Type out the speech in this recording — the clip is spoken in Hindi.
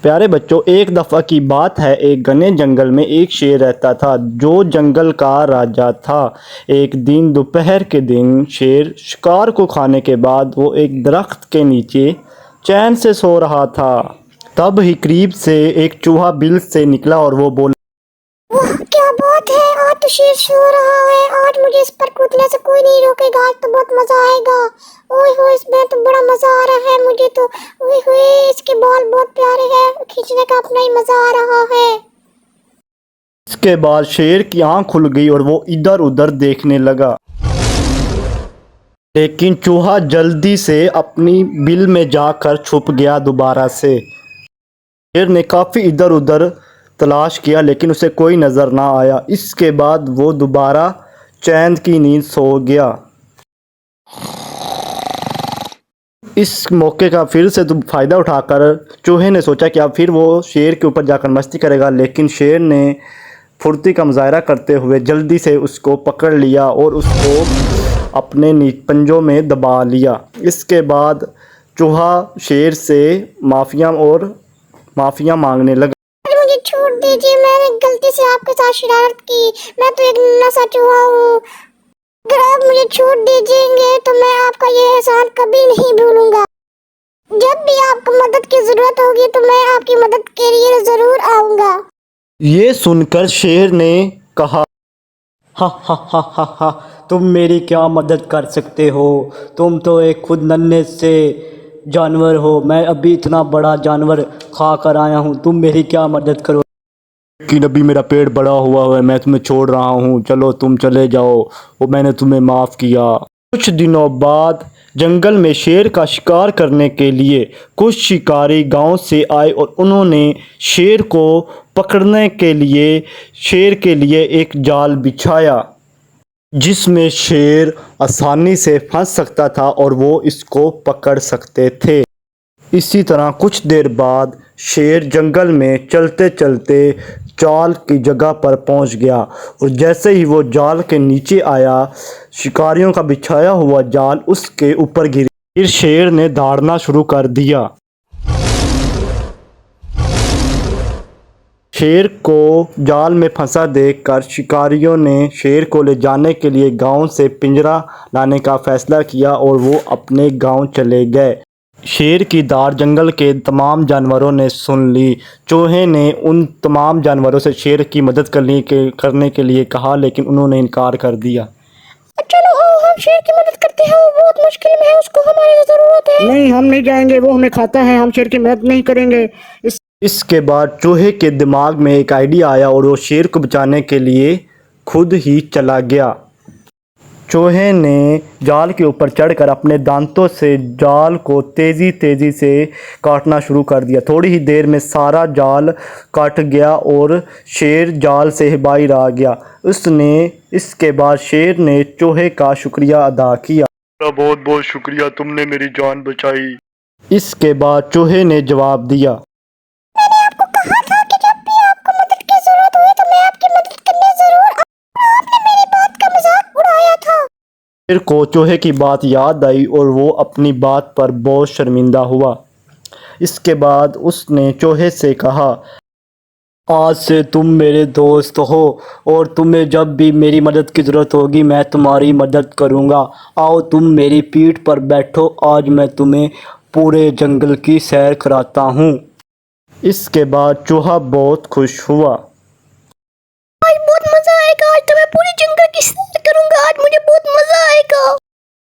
प्यारे बच्चों, एक दफ़ा की बात है, एक घने जंगल में एक शेर रहता था जो जंगल का राजा था। एक दिन दोपहर के दिन शेर शिकार को खाने के बाद वो एक दरख्त के नीचे चैन से सो रहा था। तब ही करीब से एक चूहा बिल से निकला और वो बोला, वाह क्या बात है, आज तो शेर सो रहा है। आज मुझे इस पर कूदने से कोई नहीं रोकेगा। आज तो बहुत मजा आएगा। ओए होए, इसमें तो बड़ा मजा आ रहा है मुझे तो। ओए होए, इसके बाल बहुत प्यारे हैं, खींचने का अपना ही मजा आ रहा है। इसके बाद शेर की आँख खुल गई और वो इधर उधर देखने लगा, लेकिन चूहा जल्दी से अपनी बिल में जाकर छुप गया दोबारा से। शेर ने काफ़ी इधर उधर तलाश किया लेकिन उसे कोई नज़र ना आया। इसके बाद वो दोबारा चैन की नींद सो गया। इस मौके का फिर से फ़ायदा उठाकर चूहे ने सोचा कि अब फिर वो शेर के ऊपर जाकर मस्ती करेगा, लेकिन शेर ने फुर्ती का मुजाहरा करते हुए जल्दी से उसको पकड़ लिया और उसको अपने पंजों में दबा लिया। इसके बाद चूहा शेर से माफ़िया मांगने लगा। मुझे छोड़ दीजिए, मैंने गलती से आपके साथ शरारत की। मैं तो एक नन्हा सा चूहा हूँ। अगर आप मुझे छोड़ दीजिएंगे तो मैं आपका ये एहसान कभी नहीं भूलूंगा। जब भी आपको मदद की जरूरत होगी तो मैं आपकी मदद के लिए जरूर आऊंगा। ये सुनकर शेर ने कहा, हा हा हा हा हा, तुम मेरी क्या मदद कर सकते हो? तुम तो एक खुद नन्हे से जानवर हो। मैं अभी इतना बड़ा जानवर खा कर आया हूँ, तुम मेरी क्या मदद करो? लेकिन अभी मेरा पेट बड़ा हुआ है, मैं तुम्हें छोड़ रहा हूँ, चलो तुम चले जाओ, वो मैंने तुम्हें माफ़ किया। कुछ दिनों बाद जंगल में शेर का शिकार करने के लिए कुछ शिकारी गांव से आए और उन्होंने शेर को पकड़ने के लिए शेर के लिए एक जाल बिछाया जिसमें शेर आसानी से फंस सकता था और वो इसको पकड़ सकते थे। इसी तरह कुछ देर बाद शेर जंगल में चलते चलते जाल की जगह पर पहुंच गया और जैसे ही वो जाल के नीचे आया, शिकारियों का बिछाया हुआ जाल उसके ऊपर गिर। फिर शेर ने दौड़ना शुरू कर दिया। शेर को जाल में फंसा देखकर शिकारियों ने शेर को ले जाने के लिए गांव से पिंजरा लाने का फैसला किया और वो अपने गांव चले गए। शेर की दाद जंगल के तमाम जानवरों ने सुन ली। चूहे ने उन तमाम जानवरों से शेर की मदद करने के लिए कहा, लेकिन उन्होंने इनकार कर दिया। चलो आओ हम शेर की मदद करते हैं, वो बहुत मुश्किल में है, उसको हमारी जरूरत है। नहीं, हम नहीं जाएंगे, वो हमें खाता है, हम शेर की मदद नहीं करेंगे। इसके बाद चूहे के दिमाग में एक आइडिया आया और वो शेर को बचाने के लिए खुद ही चला गया। चूहे ने जाल के ऊपर चढ़कर अपने दांतों से जाल को तेज़ी से काटना शुरू कर दिया। थोड़ी ही देर में सारा जाल कट गया और शेर जाल से बाहर आ गया। इसके बाद शेर ने चूहे का शुक्रिया अदा किया। बहुत बहुत शुक्रिया, तुमने मेरी जान बचाई। इसके बाद चूहे ने जवाब दिया, मैंने आपको कहा था कि जब भी आपको मदद की जरूरत हुई तो मैं आपकी मदद करने जरूर आऊंगा। आपने मेरी बात का मजाक उड़ाया था। शेर को चूहे की बात याद आई और वो अपनी बात पर बहुत शर्मिंदा हुआ। इसके बाद उसने चूहे से कहा, आज से तुम मेरे दोस्त हो और तुम्हें जब भी मेरी मदद की ज़रूरत होगी मैं तुम्हारी मदद करूँगा। आओ तुम मेरी पीठ पर बैठो, आज मैं तुम्हें पूरे जंगल की सैर कराता हूँ। इसके बाद चूहा बहुत खुश हुआ।